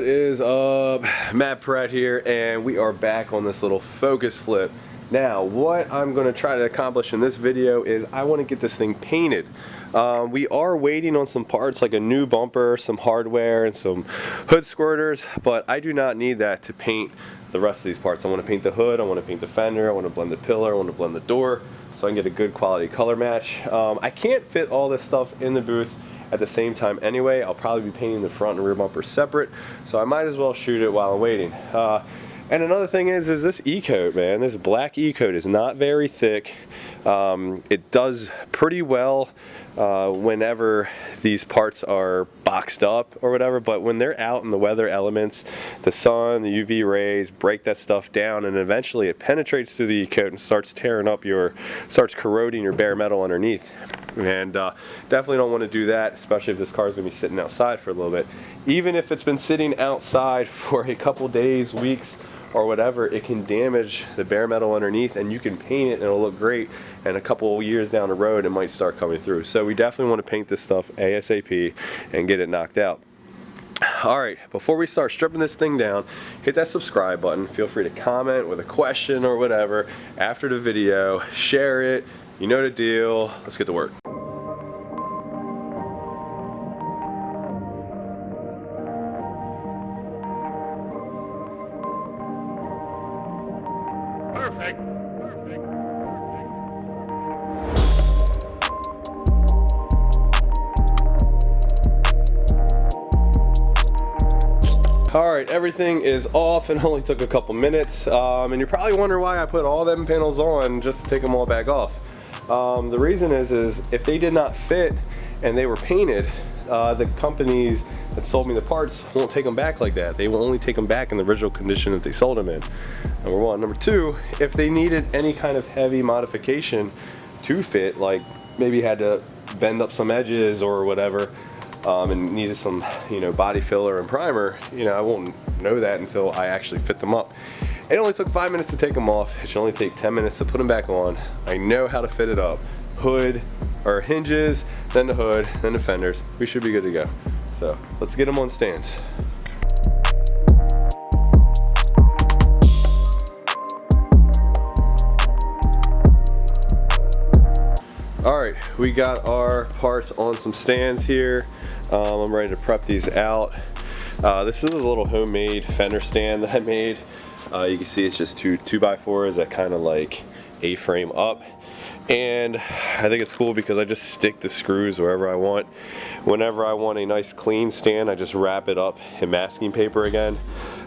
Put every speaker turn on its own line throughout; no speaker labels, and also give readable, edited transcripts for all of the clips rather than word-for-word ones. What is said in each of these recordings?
What is up? Pratt here, and we are back on this little focus flip. Now, what I'm going to try to accomplish in this video is I want to get this thing painted. We are waiting on some parts like a new bumper, some hardware, and some hood squirters, but I do not need that to paint the rest of these parts. I want to paint the hood, I want to paint the fender, I want to blend the pillar, I want to blend the door, so I can get a good quality color match. I can't fit all this stuff in the booth at the same time anyway. I'll probably be painting the front and rear bumper separate, so I might as well shoot it while I'm waiting. And another thing is this E-coat, man. This black E-coat is not very thick. It does pretty well whenever these parts are boxed up or whatever, but when they're out in the weather elements, the sun, the UV rays break that stuff down, and eventually it penetrates through the E-coat and starts tearing up starts corroding your bare metal underneath. And definitely don't want to do that, especially if this car is going to be sitting outside for a little bit. Even if it's been sitting outside for a couple days, weeks, or whatever, it can damage the bare metal underneath, and you can paint it and it'll look great, and a couple years down the road it might start coming through. So we definitely want to paint this stuff ASAP and get it knocked out. Alright, before we start stripping this thing down, hit that subscribe button. Feel free to comment with a question or whatever after the video. Share it. You know the deal. Let's get to work.
Perfect.
Alright, everything is off and only took a couple minutes. And you're probably wondering why I put all them panels on just to take them all back off. The reason is if they did not fit and they were painted, the companies that sold me the parts won't take them back like that. They will only take them back in the original condition that they sold them in. Number one. Number two, if they needed any kind of heavy modification to fit, like maybe had to bend up some edges or whatever, and needed some, body filler and primer, I won't know that until I actually fit them up. It only took 5 minutes to take them off. It should only take 10 minutes to put them back on. I know how to fit it up. Hood, or hinges, then the hood, then the fenders. We should be good to go. So let's get them on stands. Alright, we got our parts on some stands here. I'm ready to prep these out. This is a little homemade fender stand that I made. You can see it's just two 2x4s that kind of like A-frame up. And I think it's cool because I just stick the screws wherever I want. Whenever I want a nice clean stand, I just wrap it up in masking paper again.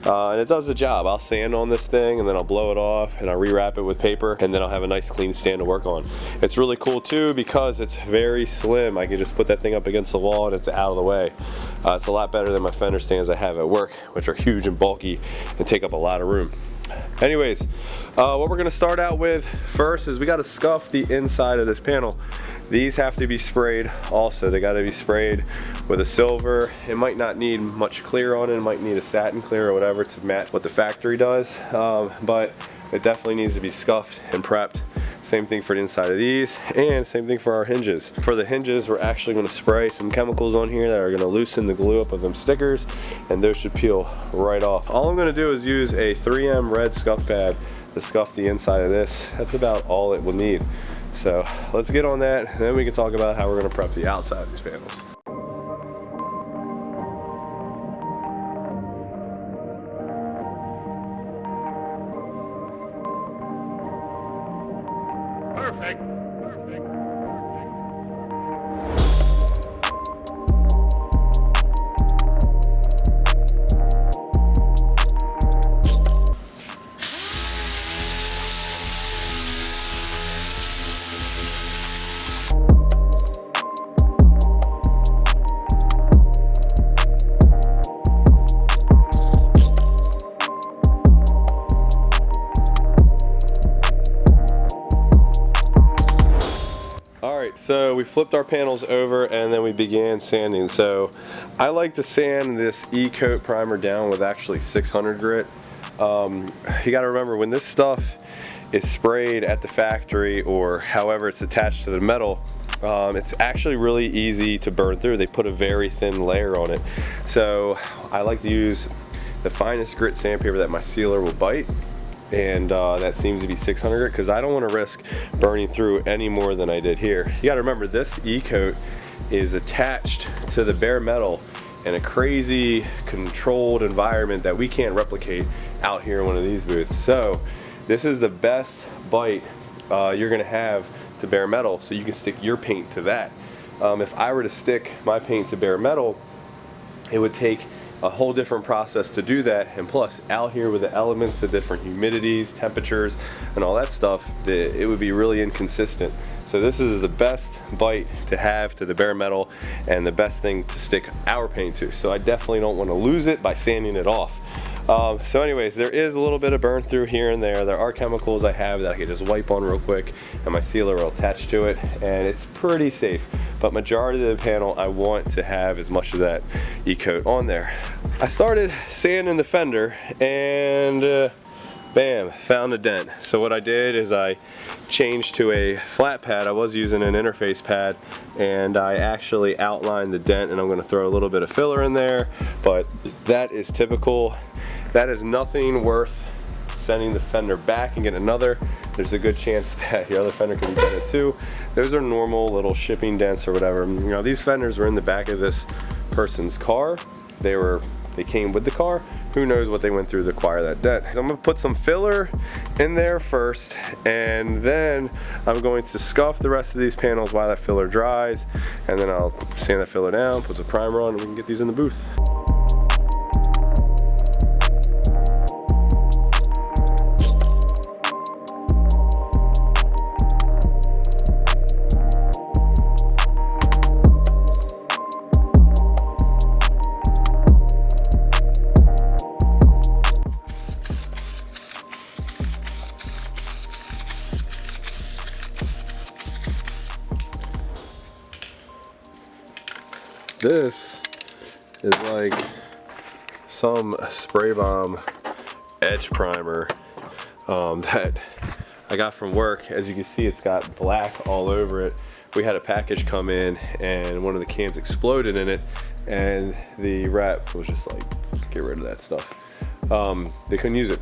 And it does the job. I'll sand on this thing and then I'll blow it off and I'll rewrap it with paper, and then I'll have a nice clean stand to work on. It's really cool too because it's very slim. I can just put that thing up against the wall and it's out of the way. It's a lot better than my fender stands I have at work, which are huge and bulky and take up a lot of room. Anyways, what we're going to start out with first is we got to scuff the inside of this panel. These have to be sprayed also. They got to be sprayed with a silver. It might not need much clear on it. It might need a satin clear or whatever to match what the factory does, but it definitely needs to be scuffed and prepped. Same thing for the inside of these, and same thing for our hinges. For the hinges, we're actually going to spray some chemicals on here that are going to loosen the glue up of them stickers, and those should peel right off. All I'm going to do is use a 3M red scuff pad to scuff the inside of this. That's about all it will need. So let's get on that, and then we can talk about how we're going to prep the outside of these panels.
Perfect.
So we flipped our panels over and then we began sanding. So I like to sand this E-coat primer down with actually 600 grit. You got to remember, when this stuff is sprayed at the factory or however it's attached to the metal, it's actually really easy to burn through. They put a very thin layer on it. So I like to use the finest grit sandpaper that my sealer will bite, and that seems to be 600 grit, because I don't want to risk burning through any more than I did here. You got to remember, this E-coat is attached to the bare metal in a crazy controlled environment that we can't replicate out here in one of these booths. So this is the best bite you're gonna have to bare metal, so you can stick your paint to that. If I were to stick my paint to bare metal, it would take a whole different process to do that, and plus out here with the elements, the different humidities, temperatures, and all that stuff, it would be really inconsistent. So this is the best bite to have to the bare metal, and the best thing to stick our paint to. So I definitely don't want to lose it by sanding it off. So anyways, there is a little bit of burn through here and there. There are chemicals I have that I can just wipe on real quick, and my sealer will attach to it, and it's pretty safe. But majority of the panel, I want to have as much of that E-coat on there. I started sanding the fender, and bam, found a dent. So what I did is I changed to a flat pad. I was using an interface pad, and I actually outlined the dent, and I'm going to throw a little bit of filler in there, but that is typical. That is nothing worth sending the fender back and getting another. There's a good chance that your other fender could be dented too. Those are normal little shipping dents or whatever. You know, these fenders were in the back of this person's car. They came with the car. Who knows what they went through to acquire that dent. So I'm gonna put some filler in there first, and then I'm going to scuff the rest of these panels while that filler dries, and then I'll sand that filler down, put some primer on, and we can get these in the booth. This is like some spray bomb edge primer that I got from work. As you can see, it's got black all over it. We had a package come in, and one of the cans exploded in it, and the rep was just like, get rid of that stuff. They couldn't use it.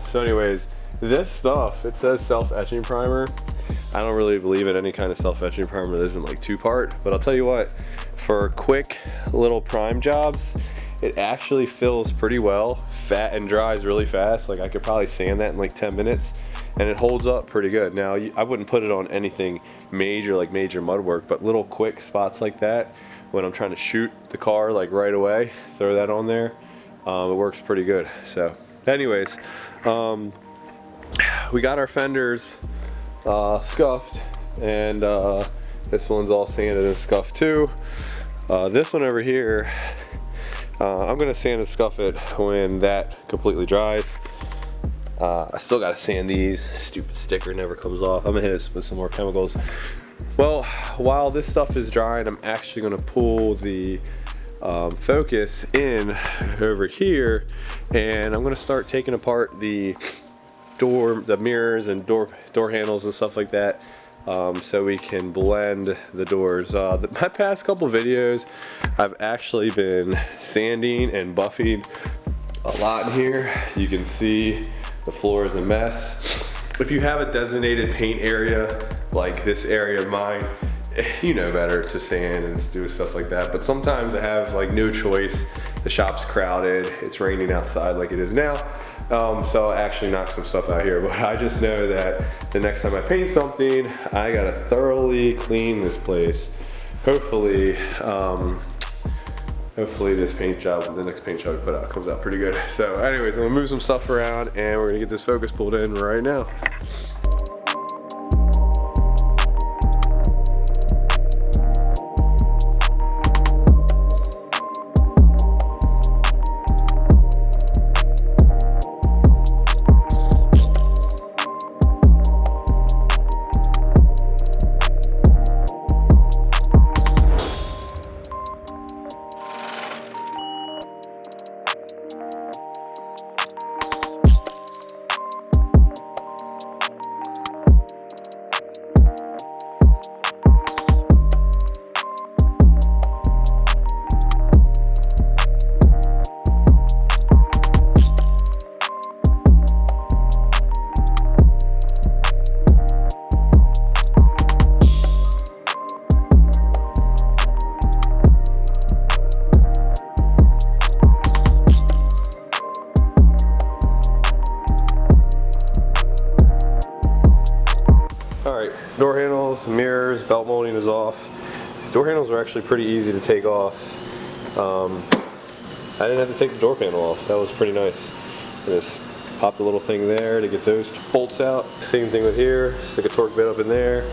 So anyways, this stuff, it says self-etching primer. I don't really believe in any kind of self-etching primer that isn't like 2-part, but I'll tell you what, for quick little prime jobs, it actually fills pretty well, fat, and dries really fast. Like I could probably sand that in like 10 minutes, and it holds up pretty good. Now, I wouldn't put it on anything major, like major mud work, but little quick spots like that, when I'm trying to shoot the car like right away, throw that on there, it works pretty good. So anyways, we got our fenders scuffed, and this one's all sanded and scuffed too. This one over here, I'm gonna sand and scuff it when that completely dries. I still gotta sand these. Stupid sticker never comes off. I'm gonna hit this with some more chemicals. Well, while this stuff is drying, I'm actually gonna pull the focus in over here, and I'm gonna start taking apart the mirrors and door handles and stuff like that, so we can blend the doors. My past couple videos, I've actually been sanding and buffing a lot in here. You can see the floor is a mess. If you have a designated paint area like this area of mine, you know better to sand and do stuff like that. But sometimes I have like no choice. The shop's crowded, it's raining outside like it is now. So I'll actually knock some stuff out here, but I just know that the next time I paint something, I gotta thoroughly clean this place. Hopefully this paint job, the next paint job we put out, comes out pretty good. So anyways, I'm gonna move some stuff around, and we're gonna get this focus pulled in right now. Alright, door handles, mirrors, belt molding is off. These door handles are actually pretty easy to take off. I didn't have to take the door panel off. That was pretty nice. I just popped a little thing there to get those bolts out. Same thing with here. Stick a torque bit up in there.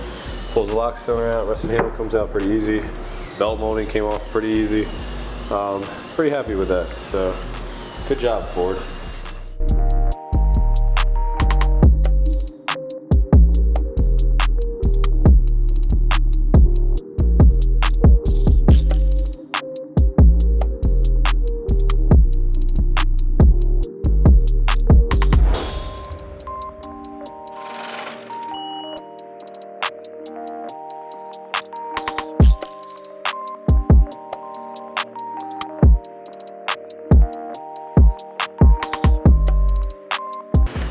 Pulls the lock cylinder out. Rest of the handle comes out pretty easy. Belt molding came off pretty easy. Pretty happy with that. So good job, Ford.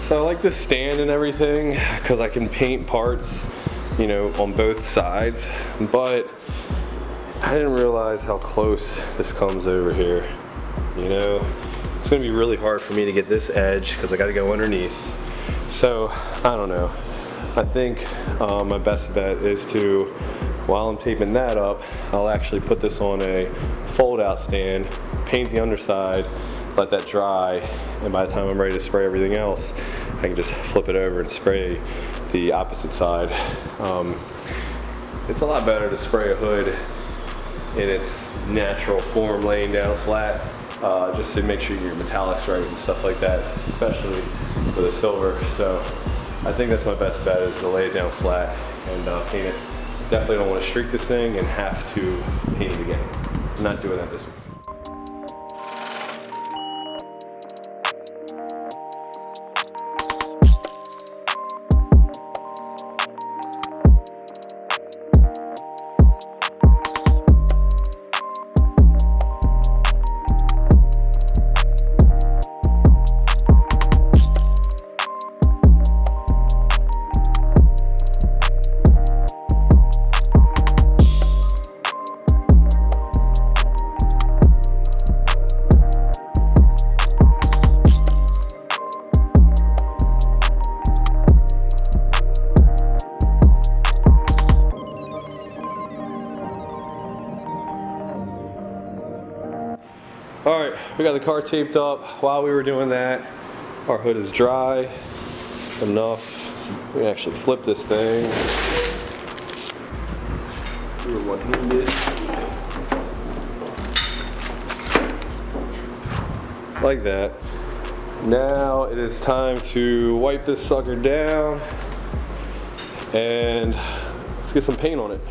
So I like this stand and everything because I can paint parts, you know, on both sides, but I didn't realize how close this comes over here. You know, it's gonna be really hard for me to get this edge because I gotta go underneath. So I don't know. I think my best bet is to, while I'm taping that up, I'll actually put this on a fold out stand, paint the underside, let that dry, and by the time I'm ready to spray everything else, I can just flip it over and spray the opposite side. It's a lot better to spray a hood in its natural form, laying down flat, just to make sure your metallic's right and stuff like that, especially with a silver. So I think that's my best bet, is to lay it down flat and paint it. Definitely don't want to streak this thing and have to paint it again. I'm not doing that this week. Alright, we got the car taped up. While we were doing that, our hood is dry enough. We actually flip this thing. We were one-handed. Like that. Now it is time to wipe this sucker down and let's get some paint on it.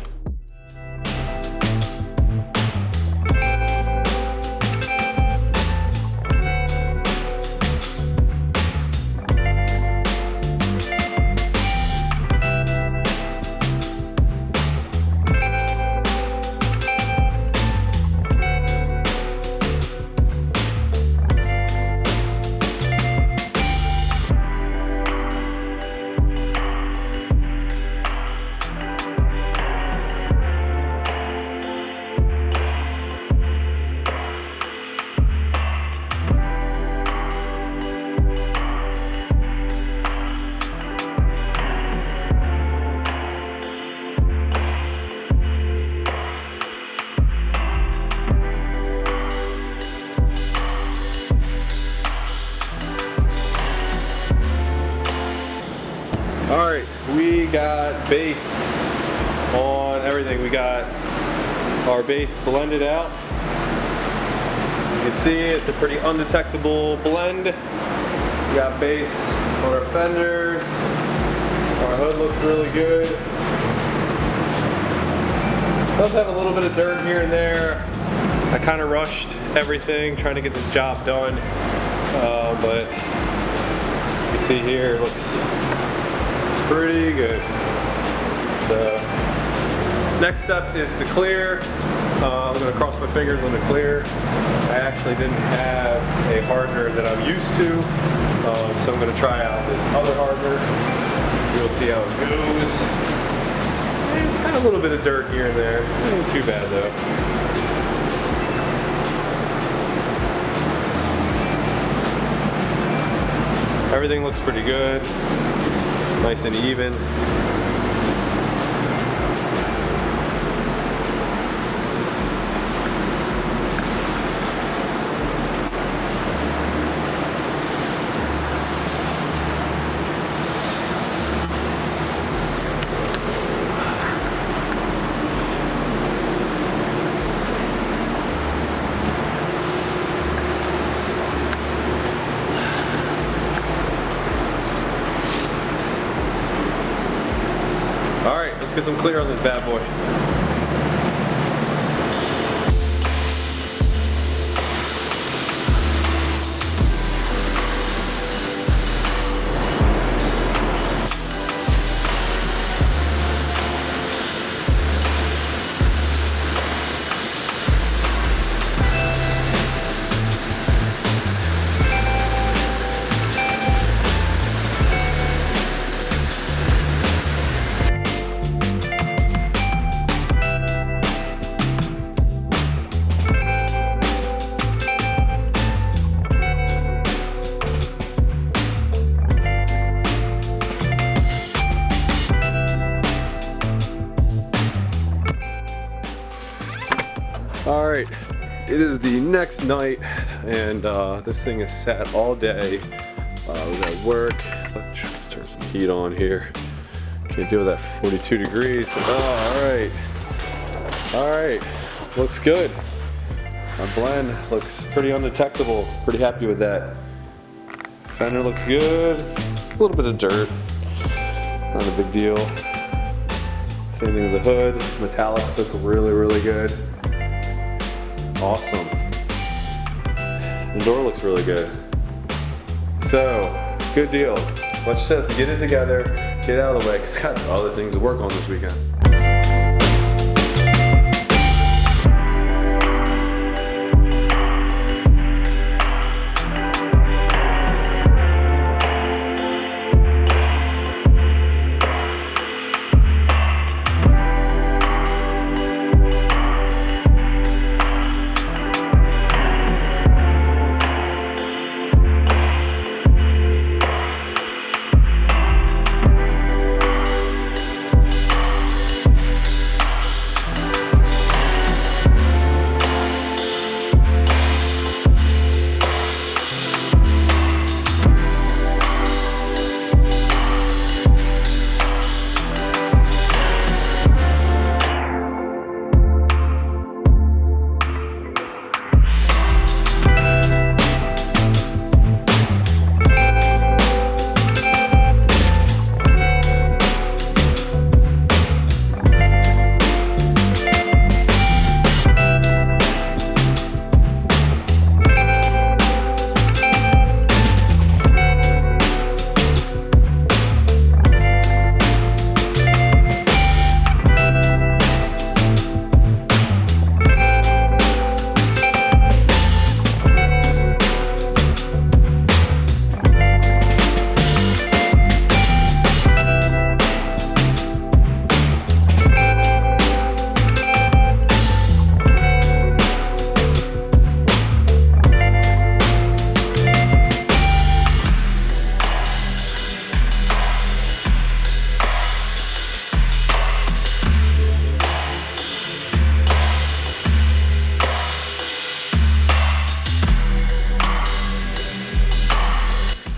Alright, we got base on everything. We got our base blended out. You can see it's a pretty undetectable blend. We got base on our fenders. Our hood looks really good. Does have a little bit of dirt here and there. I kind of rushed everything trying to get this job done, but you see here it looks pretty good. So next step is to clear. I'm going to cross my fingers on the clear. I actually didn't have a hardener that I'm used to, so I'm going to try out this other hardener. We'll see how it goes. And it's got a little bit of dirt here and there. Not too bad though. Everything looks pretty good. Nice and even. let's get some clear on this bad boy. All right, it is the next night, and this thing is sat all day. We got work. Let's just turn some heat on here. Can't deal with that 42 degrees. Oh, all right, looks good. Our blend looks pretty undetectable. Pretty happy with that. Fender looks good. A little bit of dirt, not a big deal. Same thing with the hood. Metallics look really, really good. Awesome. The door looks really good. So, good deal. Let's just get it together, get it out of the way, because got other things to work on this weekend.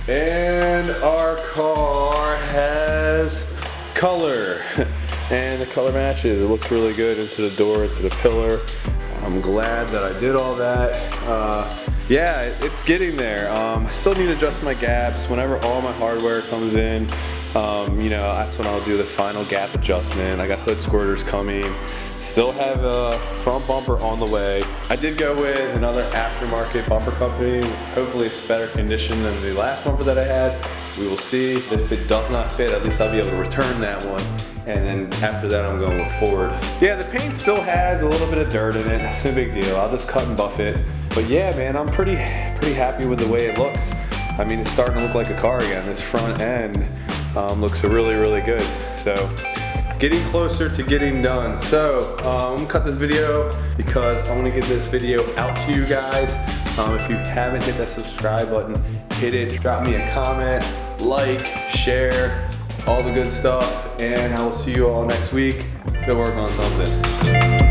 And our car has color, and the color matches. It looks really good into the door, into the pillar. I'm glad that I did all that. Yeah, it's getting there. I still need to adjust my gaps. Whenever all my hardware comes in, you know, that's when I'll do the final gap adjustment. I got hood squirters coming. Still have a front bumper on the way. I did go with another aftermarket bumper company. Hopefully it's better condition than the last bumper that I had. We will see. If it does not fit, at least I'll be able to return that one. And then after that, I'm going with Ford. Yeah, the paint still has a little bit of dirt in it. That's no big deal. I'll just cut and buff it. But yeah, man, I'm pretty happy with the way it looks. I mean, it's starting to look like a car again. This front end looks really, really good. So, getting closer to getting done. So, I'm gonna cut this video because I wanna get this video out to you guys. If you haven't hit that subscribe button, hit it, drop me a comment, like, share, all the good stuff, and I will see you all next week to work on something.